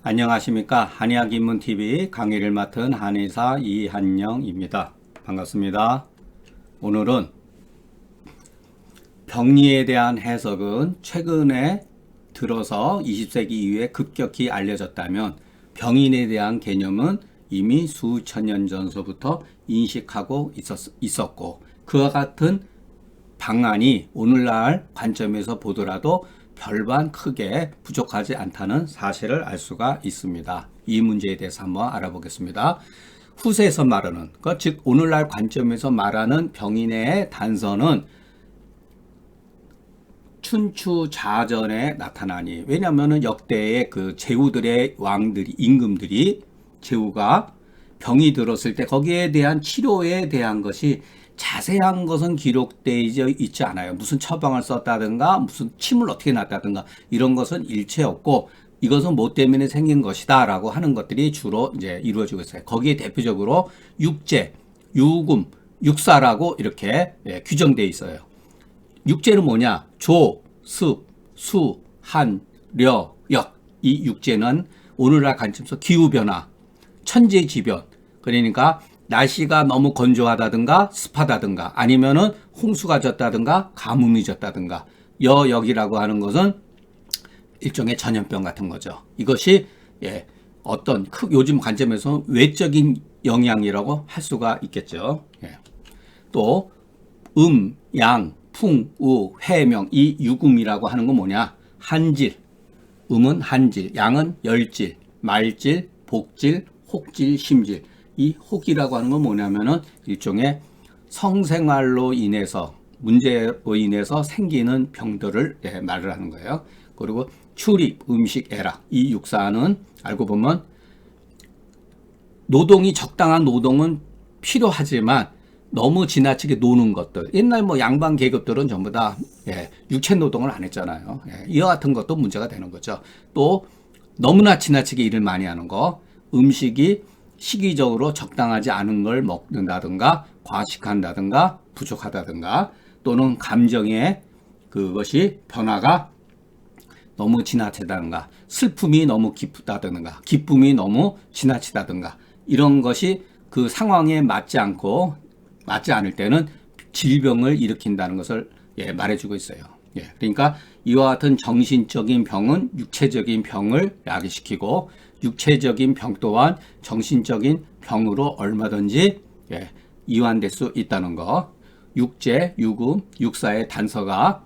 안녕하십니까. 한의학입문TV 강의를 맡은 한의사 이한영입니다. 반갑습니다. 오늘은 병리에 대한 해석은 최근에 들어서 20세기 이후에 급격히 알려졌다면 병인에 대한 개념은 이미 수천 년 전서부터 인식하고 있었고 그와 같은 방안이 오늘날 관점에서 보더라도 별반 크게 부족하지 않다는 사실을 알 수가 있습니다. 이 문제에 대해서 한번 알아보겠습니다. 후세에서 말하는, 즉 오늘날 관점에서 말하는 병인의 단서는 춘추자전에 나타나니, 왜냐하면 역대의 그 제후들의 왕들이, 임금들이 제후가 병이 들었을 때 거기에 대한 치료에 대한 것이 자세한 것은 기록되어 있지 않아요. 무슨 처방을 썼다든가 무슨 침을 어떻게 놨다든가 이런 것은 일체 없고, 이것은 뭐 때문에 생긴 것이다 라고 하는 것들이 주로 이제 이루어지고 있어요. 거기에 대표적으로 육제, 유금, 육사라고 이렇게 규정되어 있어요. 육제는 뭐냐? 조, 습, 수, 한, 려, 역. 이 육제는 오늘날 관점에서 기후변화, 천재지변, 그러니까 날씨가 너무 건조하다든가 습하다든가 아니면은 홍수가 졌다든가 가뭄이 졌다든가, 여역이라고 하는 것은 일종의 전염병 같은 거죠. 이것이 어떤 요즘 관점에서 외적인 영향이라고 할 수가 있겠죠. 또 양, 풍, 우, 회명, 이 유금이라고 하는 건 뭐냐? 한질, 음은 한질, 양은 열질, 말질, 복질, 혹질, 심질. 이 혹이라고 하는 건 뭐냐면은 일종의 성생활로 인해서, 문제로 인해서 생기는 병들을 말을 하는 거예요. 그리고 출입, 음식, 애락. 이 육사는 알고 보면 노동이, 적당한 노동은 필요하지만 너무 지나치게 노는 것들. 옛날 뭐 양반 계급들은 전부 다 육체 노동을 안 했잖아요. 이와 같은 것도 문제가 되는 거죠. 또 너무나 지나치게 일을 많이 하는 거, 음식이 시기적으로 적당하지 않은 걸 먹는다든가 과식한다든가 부족하다든가, 또는 감정의 그것이 변화가 너무 지나치다든가, 슬픔이 너무 깊다든가 기쁨이 너무 지나치다든가, 이런 것이 그 상황에 맞지 않을 때는 질병을 일으킨다는 것을 말해주고 있어요. 그러니까 이와 같은 정신적인 병은 육체적인 병을 야기시키고, 육체적인 병 또한 정신적인 병으로 얼마든지 이완될 수 있다는 거. 육제, 유금, 육사의 단서가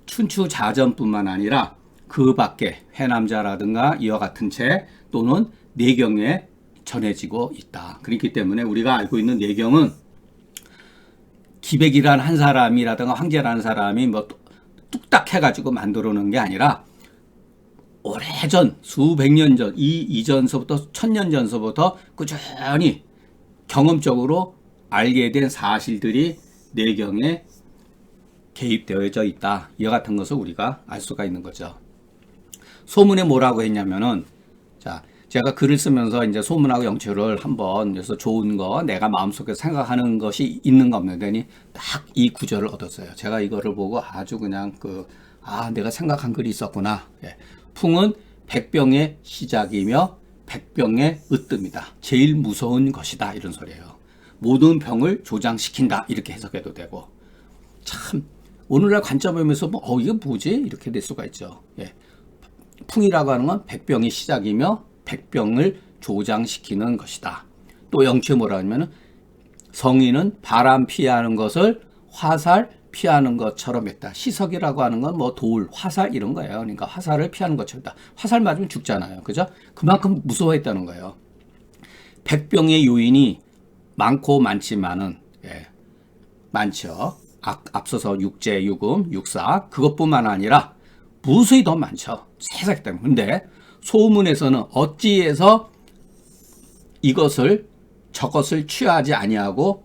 춘추자전뿐만 아니라 그 밖에 회남자라든가 이와 같은 책 또는 내경에 전해지고 있다. 그렇기 때문에 우리가 알고 있는 내경은 기백이란 한 사람이라든가 황제라는 사람이 뭐 뚝딱 해가지고 만들어 놓은 게 아니라 오래전, 수백 년 전, 이 이전서부터 천년 전서부터 꾸준히 경험적으로 알게 된 사실들이 내경에 개입되어져 있다. 이와 같은 것을 우리가 알 수가 있는 거죠. 소문에 뭐라고 했냐면은, 자, 제가 글을 쓰면서 이제 소문하고 영초를 한번, 그래서 좋은 거, 내가 마음속에 생각하는 것이 있는가 없는데니 딱 이 구절을 얻었어요. 제가 이거를 보고 아주 그냥 내가 생각한 글이 있었구나. 풍은 백병의 시작이며 백병의 으뜸이다. 제일 무서운 것이다. 이런 소리예요. 모든 병을 조장시킨다. 이렇게 해석해도 되고. 참, 오늘날 관점에서 이게 뭐지? 이렇게 될 수가 있죠. 풍이라고 하는 건 백병의 시작이며 백병을 조장시키는 것이다. 또 영치에 뭐라 하냐면, 성인은 바람 피하는 것을 화살 피하는 것처럼 했다. 시석이라고 하는 건 뭐 돌, 화살 이런 거예요. 그러니까 화살을 피하는 것처럼 했다. 화살 맞으면 죽잖아요. 그죠? 그만큼 무서워했다는 거예요. 백병의 요인이 많고 많지만은, 많죠. 앞서서 육제, 유금, 육사, 그것뿐만 아니라 무수히 더 많죠. 세상에 때문에. 근데 소문에서는 어찌해서 저것을 취하지 아니하고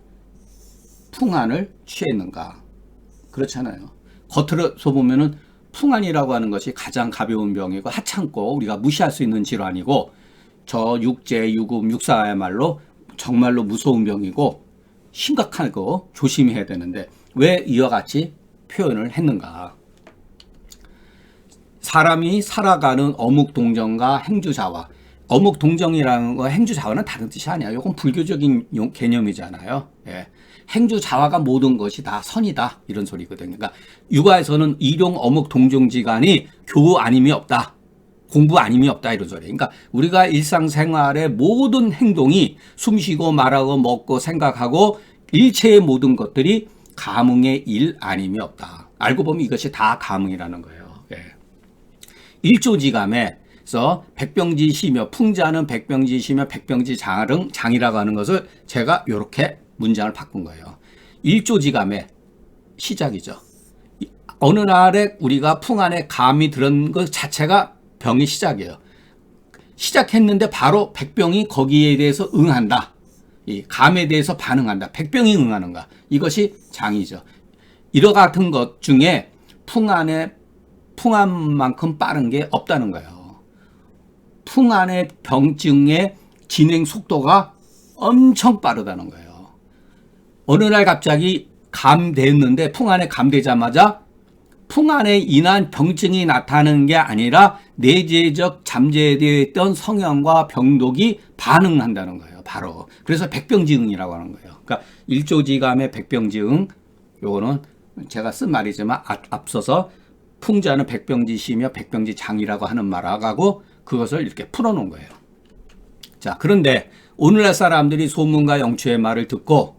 풍안을 취했는가? 그렇잖아요. 겉으로서 보면은 풍안이라고 하는 것이 가장 가벼운 병이고 하찮고 우리가 무시할 수 있는 질환이고, 저 육제, 유금, 육사야말로 정말로 무서운 병이고 심각하고 조심해야 되는데 왜 이와 같이 표현을 했는가? 사람이 살아가는 어묵동정과 행주자화. 어묵동정이라는 거 행주자화는 다른 뜻이 아니야. 이건 불교적인 개념이잖아요. 예. 행주자화가 모든 것이 다 선이다 이런 소리거든요. 그러니까 육아에서는 일용 어묵동정지간이 교우 아님이 없다. 공부 아님이 없다 이런 소리예요. 그러니까 우리가 일상생활의 모든 행동이 숨쉬고 말하고 먹고 생각하고 일체의 모든 것들이 감흥의 일 아님이 없다. 알고 보면 이것이 다 감흥이라는 거예요. 예. 일조지감에서 백병지시며 풍자는 백병지시며 백병지장이라고 하는 것을 제가 이렇게 문장을 바꾼 거예요. 일조지감의 시작이죠. 어느 날에 우리가 풍 안에 감이 들은 것 자체가 병의 시작이에요. 시작했는데 바로 백병이 거기에 대해서 응한다. 이 감에 대해서 반응한다. 백병이 응하는가. 이것이 장이죠. 이와 같은 것 중에 풍안만큼 빠른 게 없다는 거예요. 풍안의 병증의 진행 속도가 엄청 빠르다는 거예요. 어느 날 갑자기 감됐는데 풍안에 감되자마자 풍안에 인한 병증이 나타나는 게 아니라 내재적 잠재되어 있던 성향과 병독이 반응한다는 거예요. 바로. 그래서 백병지응이라고 하는 거예요. 그러니까 일조지감의 백병지응, 요거는 제가 쓴 말이지만 앞서서 풍자는 백병지시며 백병지장이라고 하는 말하고 그것을 이렇게 풀어놓은 거예요. 자, 그런데 오늘날 사람들이 소문과 영추의 말을 듣고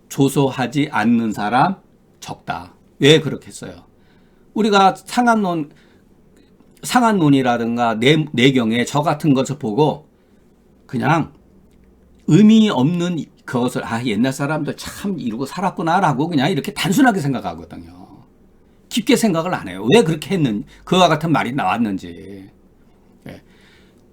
조소하지 않는 사람 적다. 왜 그렇게 했어요? 우리가 상한론이라든가 내경에 저 같은 것을 보고 그냥 의미 없는 그것을 옛날 사람들 참 이러고 살았구나라고 그냥 이렇게 단순하게 생각하거든요. 깊게 생각을 안 해요. 왜 그렇게 했는지, 그와 같은 말이 나왔는지.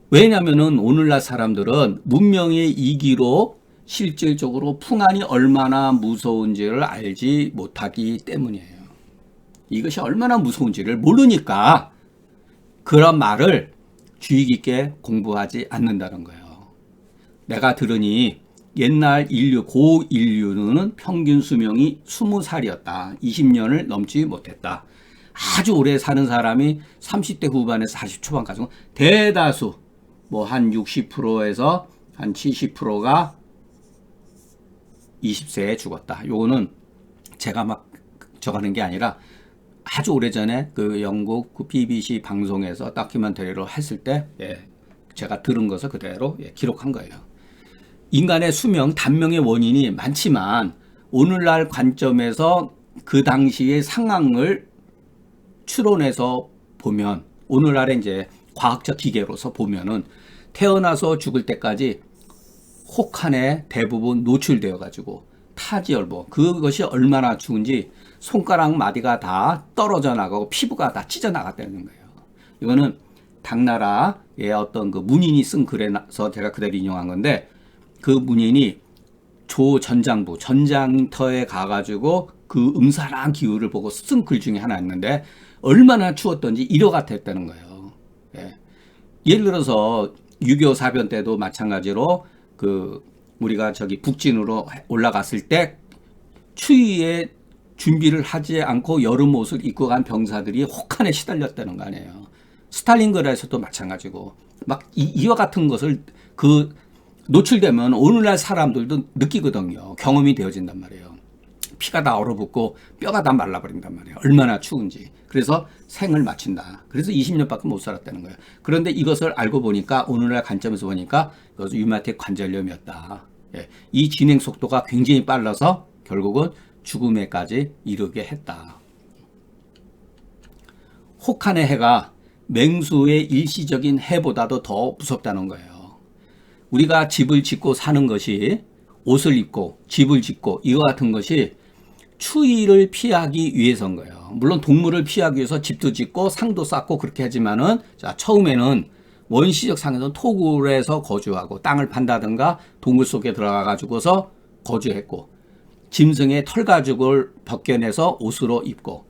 왜냐면은 오늘날 사람들은 문명의 이기로 실질적으로 풍안이 얼마나 무서운지를 알지 못하기 때문이에요. 이것이 얼마나 무서운지를 모르니까 그런 말을 주의 깊게 공부하지 않는다는 거예요. 내가 들으니 옛날 고인류는 평균 수명이 20살이었다. 20년을 넘지 못했다. 아주 오래 사는 사람이 30대 후반에서 40 초반까지 대다수 한 60%에서 한 70%가 20세에 죽었다. 요거는 제가 막 적어낸 게 아니라 아주 오래전에 그 영국 그 BBC 방송에서 다큐멘터리로 했을 때 제가 들은 것을 그대로 기록한 거예요. 인간의 수명, 단명의 원인이 많지만 오늘날 관점에서 그 당시의 상황을 추론해서 보면 오늘날의 이제 과학적 기계로서 보면은 태어나서 죽을 때까지 혹한에 대부분 노출되어 가지고 타지열보 그것이 얼마나 추운지 손가락 마디가 다 떨어져 나가고 피부가 다 찢어 나갔다는 거예요. 이거는 당나라의 어떤 그 문인이 쓴 글에서 제가 그대로 인용한 건데 그 문인이 조 전장터에 가가지고 그 음산한 기후를 보고 쓴 글 중에 하나였는데 얼마나 추웠던지 이러 같았다는 거예요. 예를 들어서 6.25 사변 때도 마찬가지로 그 우리가 북진으로 올라갔을 때 추위에 준비를 하지 않고 여름 옷을 입고 간 병사들이 혹한에 시달렸다는 거 아니에요. 스탈린그라드에서도 마찬가지고 막 이와 같은 것을 노출되면 오늘날 사람들도 느끼거든요. 경험이 되어진단 말이에요. 피가 다 얼어붙고 뼈가 다 말라버린단 말이에요. 얼마나 추운지. 그래서 생을 마친다. 그래서 20년밖에 못 살았다는 거예요. 그런데 이것을 알고 보니까 오늘날 관점에서 보니까 이것은 류마틱 관절염이었다. 이 진행 속도가 굉장히 빨라서 결국은 죽음에까지 이르게 했다. 혹한의 해가 맹수의 일시적인 해보다도 더 무섭다는 거예요. 우리가 집을 짓고 사는 것이 옷을 입고 집을 짓고 이와 같은 것이 추위를 피하기 위해서인 거예요. 물론 동물을 피하기 위해서 집도 짓고 상도 쌓고 그렇게 하지만은 처음에는 원시적 상에서는 토굴에서 거주하고 땅을 판다든가 동굴 속에 들어가 가지고서 거주했고 짐승의 털 가죽을 벗겨내서 옷으로 입고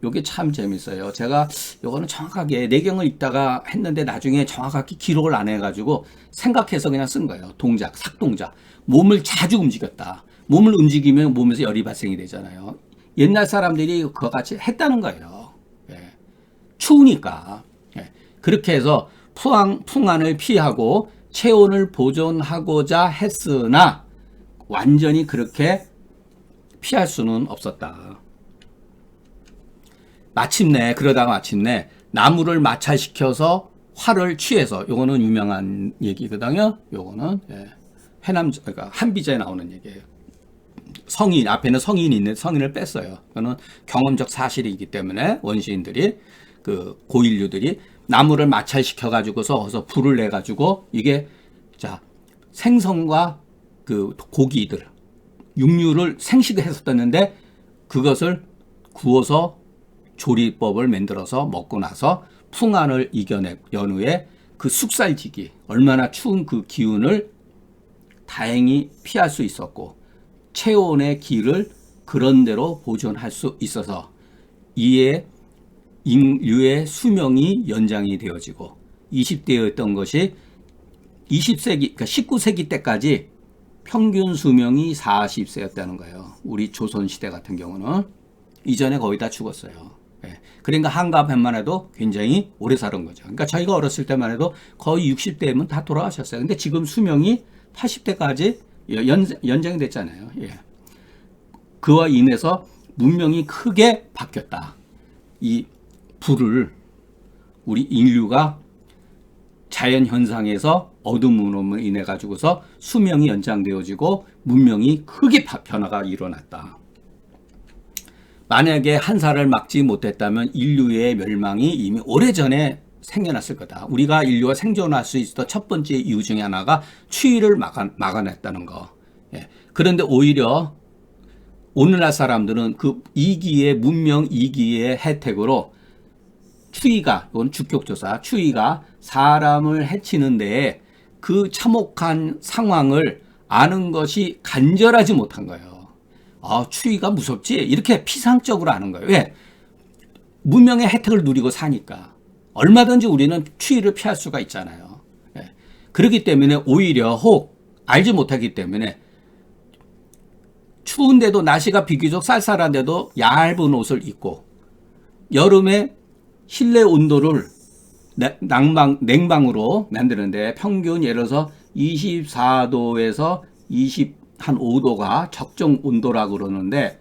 요게 참 재밌어요. 제가 요거는 정확하게 내경을 읽다가 했는데 나중에 정확하게 기록을 안 해가지고 생각해서 그냥 쓴 거예요. 동작, 삭동작. 몸을 자주 움직였다. 몸을 움직이면 몸에서 열이 발생이 되잖아요. 옛날 사람들이 그거 같이 했다는 거예요. 추우니까. 예. 그렇게 해서 풍한을 피하고 체온을 보존하고자 했으나 완전히 그렇게 피할 수는 없었다. 그러다가 마침내 나무를 마찰시켜서 활을 취해서, 요거는 유명한 얘기거든요. 요거는 그러니까 한비자에 나오는 얘기예요. 성인, 앞에는 성인이 있는데 성인을 뺐어요. 그거는 경험적 사실이기 때문에 원시인들이, 그 고인류들이 나무를 마찰시켜 가지고서 어서 불을 내 가지고 이게 생선과 그 고기들, 육류를 생식을 했었는데 그것을 구워서 조리법을 만들어서 먹고 나서 풍한을 이겨낸 연후에 그 숙살지기, 얼마나 추운 그 기운을 다행히 피할 수 있었고 체온의 기를 그런대로 보존할 수 있어서 이에 인류의 수명이 연장이 되어지고 20대였던 것이 20세기, 그러니까 19세기 때까지 평균 수명이 40세였다는 거예요. 우리 조선시대 같은 경우는. 이전에 거의 다 죽었어요. 그러니까 한가변만 해도 굉장히 오래 사는 거죠. 그러니까 저희가 어렸을 때만 해도 거의 60대면 다 돌아가셨어요. 근데 지금 수명이 80대까지 연장이 됐잖아요. 그와 인해서 문명이 크게 바뀌었다. 이 불을 우리 인류가 자연 현상에서 어둠으로 인해 가지고서 수명이 연장되어지고 문명이 크게 변화가 일어났다. 만약에 한사를 막지 못했다면 인류의 멸망이 이미 오래전에 생겨났을 거다. 우리가 인류가 생존할 수 있었던 첫 번째 이유 중에 하나가 추위를 막아냈다는 거. 그런데 오히려 오늘날 사람들은 그 문명 2기의 혜택으로 추위가, 이건 주격조사, 추위가 사람을 해치는데 그 참혹한 상황을 아는 것이 간절하지 못한 거예요. 추위가 무섭지? 이렇게 피상적으로 아는 거예요. 왜? 문명의 혜택을 누리고 사니까. 얼마든지 우리는 추위를 피할 수가 있잖아요. 그렇기 때문에 오히려 알지 못하기 때문에 추운데도 날씨가 비교적 쌀쌀한데도 얇은 옷을 입고 여름에 실내 온도를 냉방으로 만드는데 평균 예를 들어서 24도에서 25도가 적정 온도라고 그러는데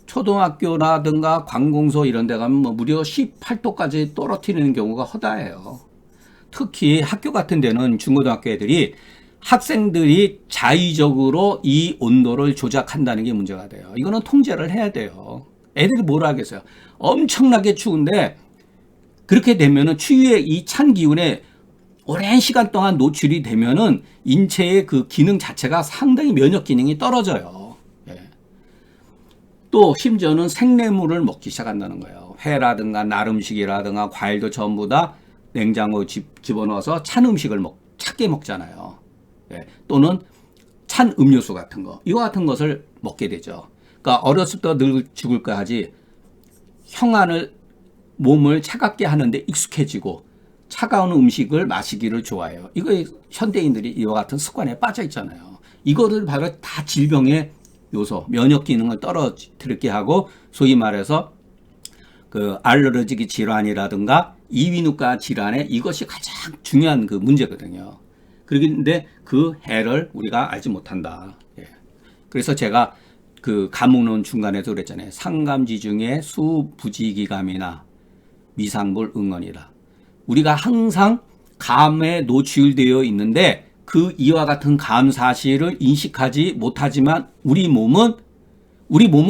초등학교라든가 관공서 이런 데 가면 무려 18도까지 떨어뜨리는 경우가 허다해요. 특히 학교 같은 데는 중고등학교 애들이 학생들이 자의적으로 이 온도를 조작한다는 게 문제가 돼요. 이거는 통제를 해야 돼요. 애들이 뭘 하겠어요. 엄청나게 추운데 그렇게 되면은 추위의 이 찬 기운에 오랜 시간 동안 노출이 되면은 인체의 그 기능 자체가 상당히 면역 기능이 떨어져요. 또 심지어는 생내물을 먹기 시작한다는 거예요. 회라든가 날 음식이라든가 과일도 전부 다 냉장고에 집어넣어서 찬 음식을 차게 먹잖아요. 또는 찬 음료수 같은 거, 이와 같은 것을 먹게 되죠. 그러니까 어렸을 때 늘 죽을까 하지 몸을 차갑게 하는데 익숙해지고 차가운 음식을 마시기를 좋아해요. 이거 현대인들이 이와 같은 습관에 빠져 있잖아요. 이거를 바로 다 질병의 요소, 면역 기능을 떨어뜨리게 하고 소위 말해서 그 알레르기 질환이라든가 이비인후과 질환에 이것이 가장 중요한 그 문제거든요. 그런데 그 해를 우리가 알지 못한다. 그래서 제가 그 감옥론 중간에서 그랬잖아요. 상감지 중에 수부지기감이나 미상볼 응언이다. 우리가 항상 감에 노출되어 있는데 그 이와 같은 감 사실을 인식하지 못하지만 우리 몸은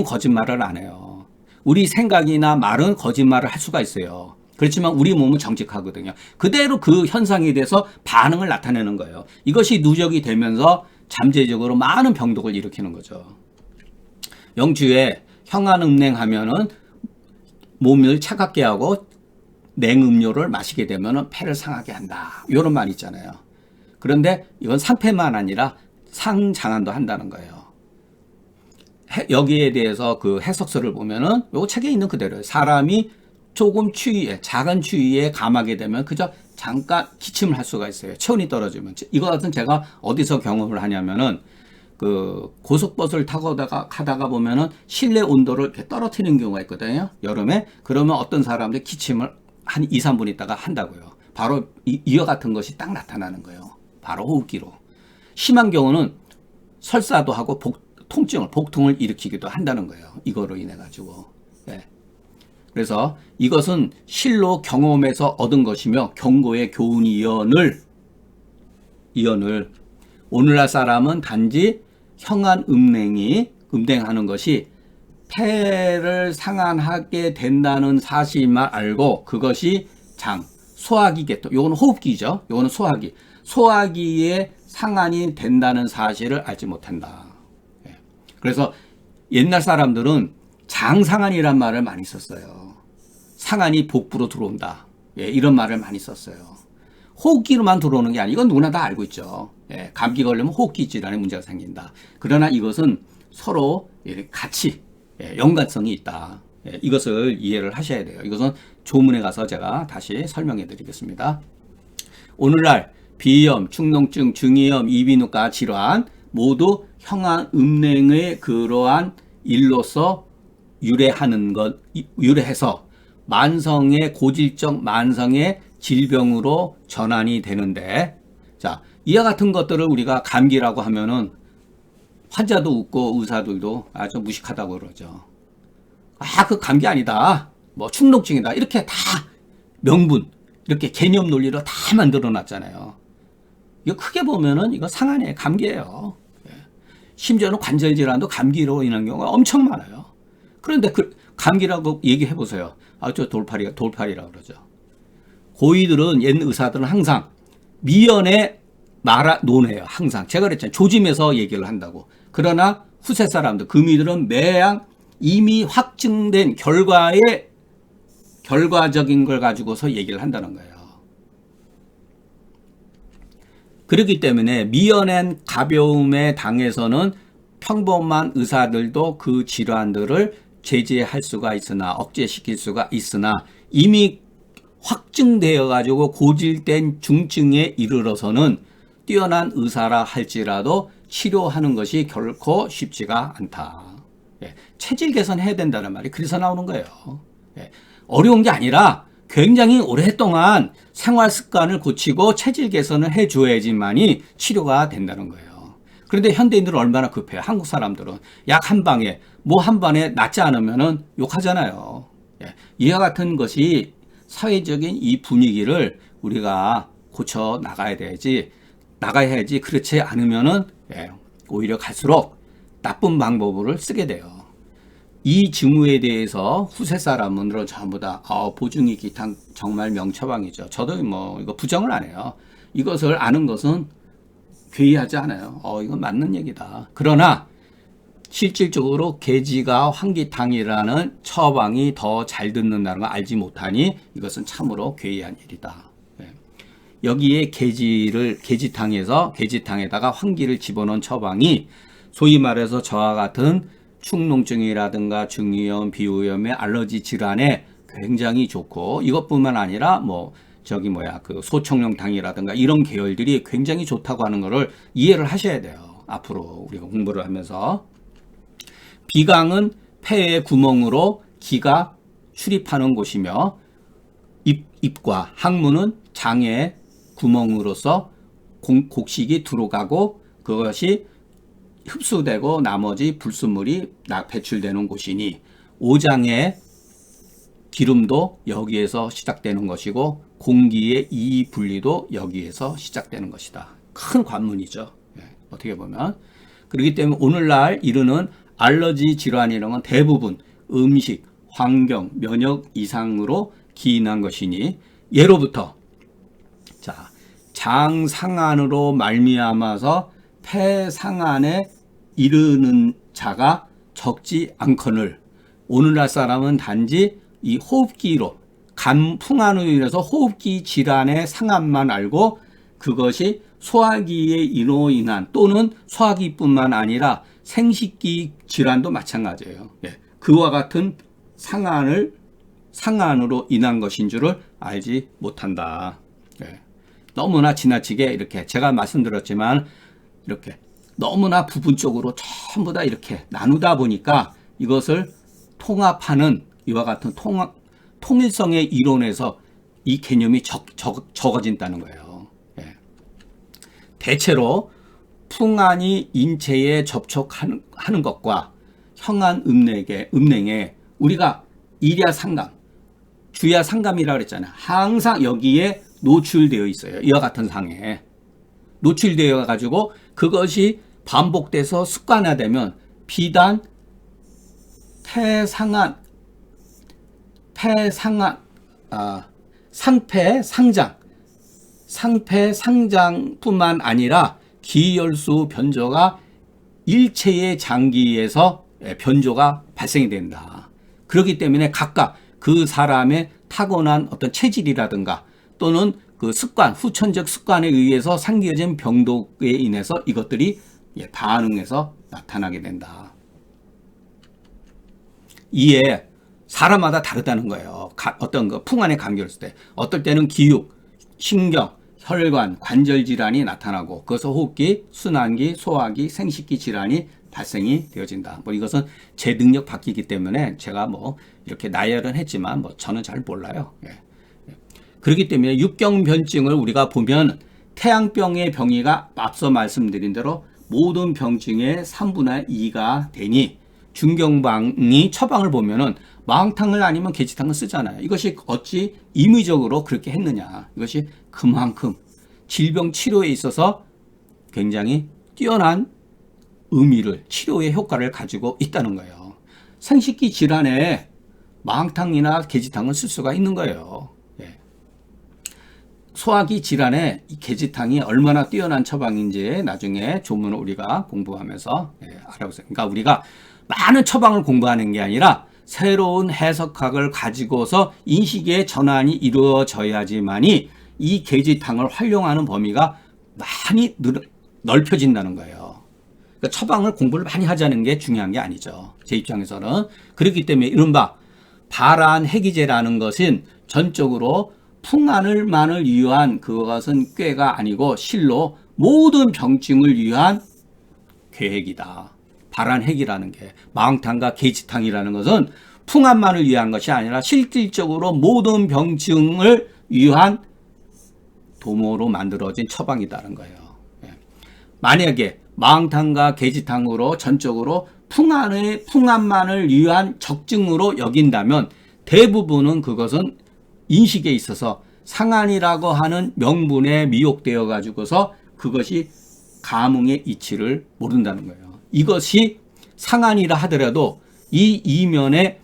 거짓말을 안 해요. 우리 생각이나 말은 거짓말을 할 수가 있어요. 그렇지만 우리 몸은 정직하거든요. 그대로 그 현상에 대해서 반응을 나타내는 거예요. 이것이 누적이 되면서 잠재적으로 많은 병독을 일으키는 거죠. 영주에 형한음냉하면은 몸을 차갑게 하고 냉음료를 마시게 되면 폐를 상하게 한다. 이런 말 있잖아요. 그런데 이건 상폐만 아니라 상장환도 한다는 거예요. 여기에 대해서 그 해석서를 보면은 요 책에 있는 그대로예요. 사람이 조금 작은 추위에 감하게 되면 그저 잠깐 기침을 할 수가 있어요. 체온이 떨어지면. 이거 같은 제가 어디서 경험을 하냐면은 그 고속버스를 타고 가다가 보면은 실내 온도를 이렇게 떨어뜨리는 경우가 있거든요. 여름에. 그러면 어떤 사람들이 기침을 한 2, 3분 있다가 한다고요. 바로 이와 같은 것이 딱 나타나는 거예요. 바로 호흡기로. 심한 경우는 설사도 하고 복통을 일으키기도 한다는 거예요. 이거로 인해 가지고. 네. 그래서 이것은 실로 경험에서 얻은 것이며 경고의 교훈이언을 오늘날 사람은 단지 형한 음행하는 것이 폐를 상한하게 된다는 사실만 알고 그것이 소화기계통, 요거는 호흡기죠. 요거는 소화기의 상한이 된다는 사실을 알지 못한다. 그래서 옛날 사람들은 장상한이란 말을 많이 썼어요. 상한이 복부로 들어온다. 이런 말을 많이 썼어요. 호흡기로만 들어오는 게 아니고 이건 누구나 다 알고 있죠. 감기 걸리면 호흡기 질환에 문제가 생긴다. 그러나 이것은 서로 같이 연관성이 있다. 이것을 이해를 하셔야 돼요. 이것은 조문에 가서 제가 다시 설명해 드리겠습니다. 오늘날 비염, 축농증, 중이염, 이비인후과 질환 모두 형한 음행의 그러한 일로서 유래해서 고질적 만성의 질병으로 전환이 되는데, 자, 이와 같은 것들을 우리가 감기라고 하면은 환자도 웃고 의사들도 아주 무식하다고 그러죠. 그 감기 아니다. 뭐 축농증이다. 이렇게 다 명분, 이렇게 개념 논리로 다 만들어 놨잖아요. 이거 크게 보면은 이거 상한의 감기예요. 심지어는 관절 질환도 감기로 인한 경우가 엄청 많아요. 그런데 감기라고 얘기해 보세요. 저 돌팔이라고 그러죠. 고위들은, 옛 의사들은 항상 미연에 논해요. 항상. 제가 그랬잖아요. 조짐해서 얘기를 한다고. 그러나 후세 사람들, 금이들은 매양 이미 확증된 결과적인 걸 가지고서 얘기를 한다는 거예요. 그렇기 때문에 미연한 가벼움에 당해서는 평범한 의사들도 그 질환들을 제재할 수가 있으나, 억제시킬 수가 있으나, 이미 확증되어 가지고 고질된 중증에 이르러서는 뛰어난 의사라 할지라도 치료하는 것이 결코 쉽지가 않다. 체질 개선해야 된다는 말이 그래서 나오는 거예요. 어려운 게 아니라 굉장히 오랫동안 생활 습관을 고치고 체질 개선을 해줘야지만이 치료가 된다는 거예요. 그런데 현대인들은 얼마나 급해요. 한국 사람들은 약 한 방에 한 번에 낫지 않으면은 욕하잖아요. 이와 같은 것이 사회적인 이 분위기를 우리가 고쳐 나가야지. 그렇지 않으면은 오히려 갈수록 나쁜 방법을 쓰게 돼요. 이 징후에 대해서 후세 사람은 전부 다 보증이 기탕 정말 명처방이죠. 저도 이거 부정을 안 해요. 이것을 아는 것은 괴이하지 않아요. 이건 맞는 얘기다. 그러나 실질적으로 계지가 환기탕이라는 처방이 더 잘 듣는다는 걸 알지 못하니 이것은 참으로 괴이한 일이다. 여기에 계지탕에다가 환기를 집어넣은 처방이 소위 말해서 저와 같은 축농증이라든가 중이염, 비후염의 알러지 질환에 굉장히 좋고, 이것뿐만 아니라 소청룡탕이라든가 이런 계열들이 굉장히 좋다고 하는 것을 이해를 하셔야 돼요. 앞으로 우리가 공부를 하면서. 비강은 폐의 구멍으로 기가 출입하는 곳이며, 입과 항문은 장의 구멍으로서 곡식이 들어가고 그것이 흡수되고 나머지 불순물이 배출되는 곳이니, 오장의 기름도 여기에서 시작되는 것이고 공기의 이입 분리도 여기에서 시작되는 것이다. 큰 관문이죠. 어떻게 보면. 그렇기 때문에 오늘날 이르는 알러지 질환이라는 건 대부분 음식, 환경, 면역 이상으로 기인한 것이니, 예로부터 장 상한으로 말미암아서 폐 상한에 이르는 자가 적지 않거늘, 오늘날 사람은 단지 이 호흡기로 풍한으로 인해서 호흡기 질환의 상한만 알고 그것이 소화기에 인한 또는 소화기뿐만 아니라 생식기 질환도 마찬가지예요. 그와 같은 상한으로 인한 것인 줄을 알지 못한다. 너무나 지나치게 이렇게 제가 말씀드렸지만 이렇게 너무나 부분적으로 전부 다 이렇게 나누다 보니까 이것을 통합하는 이와 같은 통일성의 이론에서 이 개념이 적어진다는 거예요. 예. 대체로 풍안이 인체에 접촉하는 것과 형안 음냉에 우리가 일야상감, 주야상감이라고 그랬잖아요. 항상 여기에 노출되어 있어요. 이와 같은 상에 노출되어 가지고 그것이 반복돼서 습관화되면 비단 상폐상장뿐만 아니라 기혈수 변조가 일체의 장기에서 변조가 발생이 된다. 그렇기 때문에 각각 그 사람의 타고난 어떤 체질이라든가 또는 그 습관, 후천적 습관에 의해서 생겨진 병독에 인해서 이것들이 반응해서 나타나게 된다. 이에 사람마다 다르다는 거예요. 어떤 그 풍안에 감기였을 때 어떨 때는 기육, 신경, 혈관, 관절 질환이 나타나고 그것을 호흡기, 순환기, 소화기, 생식기 질환이 발생이 되어진다. 뭐 이것은 제 능력 바뀌기 때문에 제가 뭐 이렇게 나열은 했지만 뭐 저는 잘 몰라요. 예. 그렇기 때문에 육경변증을 우리가 보면 태양병의 병이가 앞서 말씀드린 대로 모든 병증의 3분의 2가 되니 중경방이 처방을 보면은 마황탕을 아니면 계지탕을 쓰잖아요. 이것이 어찌 임의적으로 그렇게 했느냐. 이것이 그만큼 질병 치료에 있어서 굉장히 뛰어난 의미를, 치료의 효과를 가지고 있다는 거예요. 생식기 질환에 마황탕이나 계지탕을 쓸 수가 있는 거예요. 예. 소화기 질환에 이 계지탕이 얼마나 뛰어난 처방인지 나중에 조문을 우리가 공부하면서 알아보세요. 그러니까 우리가 많은 처방을 공부하는 게 아니라 새로운 해석학을 가지고서 인식의 전환이 이루어져야지만이 이 계지탕을 활용하는 범위가 많이 넓혀진다는 거예요. 그러니까 처방을 공부를 많이 하자는 게 중요한 게 아니죠. 제 입장에서는. 그렇기 때문에 이른바 발안해기제라는 것은 전적으로 풍안을만을 위한 그것은 꾀가 아니고 실로 모든 병증을 위한 계획이다. 발안핵이라는 게 마황탕과 계지탕이라는 것은 풍안만을 위한 것이 아니라 실질적으로 모든 병증을 위한 도모로 만들어진 처방이라는 거예요. 만약에 마황탕과 계지탕으로 전적으로 풍안만을 위한 적증으로 여긴다면 대부분은 그것은 인식에 있어서 상안이라고 하는 명분에 미혹되어 가지고서 그것이 감흥의 이치를 모른다는 거예요. 이것이 상안이라 하더라도 이 이면에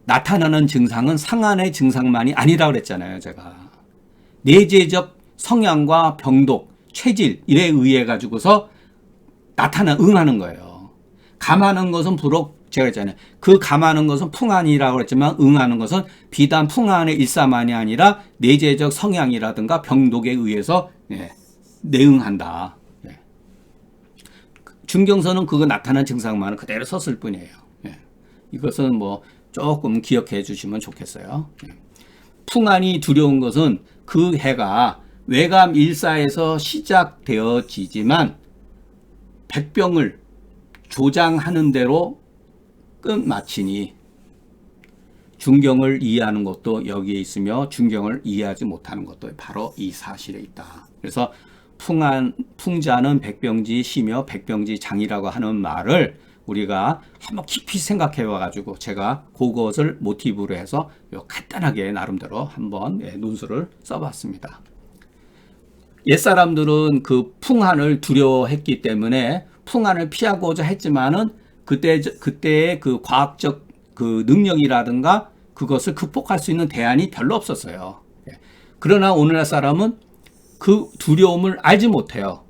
나타나는 증상은 상안의 증상만이 아니라고 그랬잖아요. 제가 내재적 성향과 병독, 체질에 의해 가지고서 응하는 거예요. 감하는 것은 제가 했잖아요. 그 감하는 것은 풍안이라고 그랬지만 응하는 것은 비단 풍안의 일사만이 아니라 내재적 성향이라든가 병독에 의해서 내응한다. 중경서는 그거 나타난 증상만은 그대로 썼을 뿐이에요. 이것은 뭐 조금 기억해 주시면 좋겠어요. 풍안이 두려운 것은 그 해가 외감 일사에서 시작되어지지만 백병을 조장하는 대로 끝마치니 중경을 이해하는 것도 여기에 있으며 중경을 이해하지 못하는 것도 바로 이 사실에 있다. 그래서 풍자는 백병지 시며 백병지 장이라고 하는 말을 우리가 한번 깊이 생각해 와가지고 제가 그것을 모티브로 해서 간단하게 나름대로 한번 논술을 써봤습니다. 옛사람들은 그 풍한을 두려워했기 때문에 풍한을 피하고자 했지만은 그때의 그 과학적 그 능력이라든가 그것을 극복할 수 있는 대안이 별로 없었어요. 그러나 오늘날 사람은 그 두려움을 알지 못해요.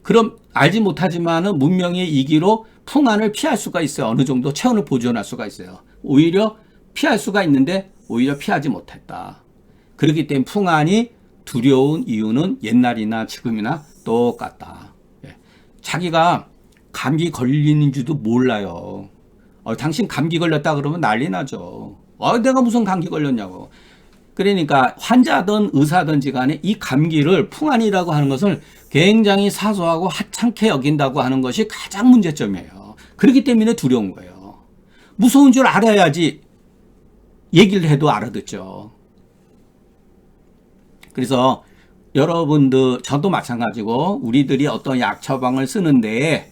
그럼 알지 못하지만은 문명의 이기로 풍안을 피할 수가 있어요. 어느 정도 체온을 보존할 수가 있어요. 오히려 피할 수가 있는데 오히려 피하지 못했다. 그렇기 때문에 풍안이 두려운 이유는 옛날이나 지금이나 똑같다. 자기가 감기 걸리는 줄도 몰라요. 당신 감기 걸렸다 그러면 난리 나죠. 내가 무슨 감기 걸렸냐고. 그러니까 환자든 의사든지 간에 이 감기를 풍안이라고 하는 것을 굉장히 사소하고 하찮게 여긴다고 하는 것이 가장 문제점이에요. 그렇기 때문에 두려운 거예요. 무서운 줄 알아야지 얘기를 해도 알아듣죠. 그래서 여러분들, 저도 마찬가지고 우리들이 어떤 약 처방을 쓰는데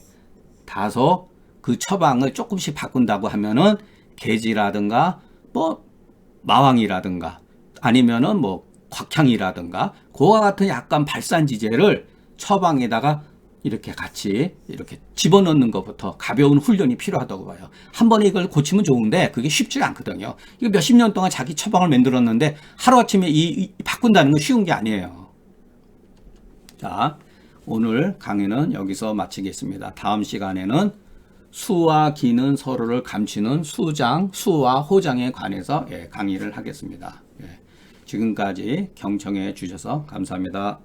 다소 그 처방을 조금씩 바꾼다고 하면은 계지라든가 뭐 마왕이라든가 아니면은 뭐 곽향이라든가 그와 같은 약간 발산지제를 처방에다가 이렇게 같이 이렇게 집어넣는 것부터 가벼운 훈련이 필요하다고 봐요. 한 번에 이걸 고치면 좋은데 그게 쉽지가 않거든요. 이거 몇십 년 동안 자기 처방을 만들었는데 하루아침에 바꾼다는 건 쉬운 게 아니에요. 자, 오늘 강의는 여기서 마치겠습니다. 다음 시간에는 수와 기는 서로를 감추는 수장, 수와 호장에 관해서 강의를 하겠습니다. 지금까지 경청해 주셔서 감사합니다.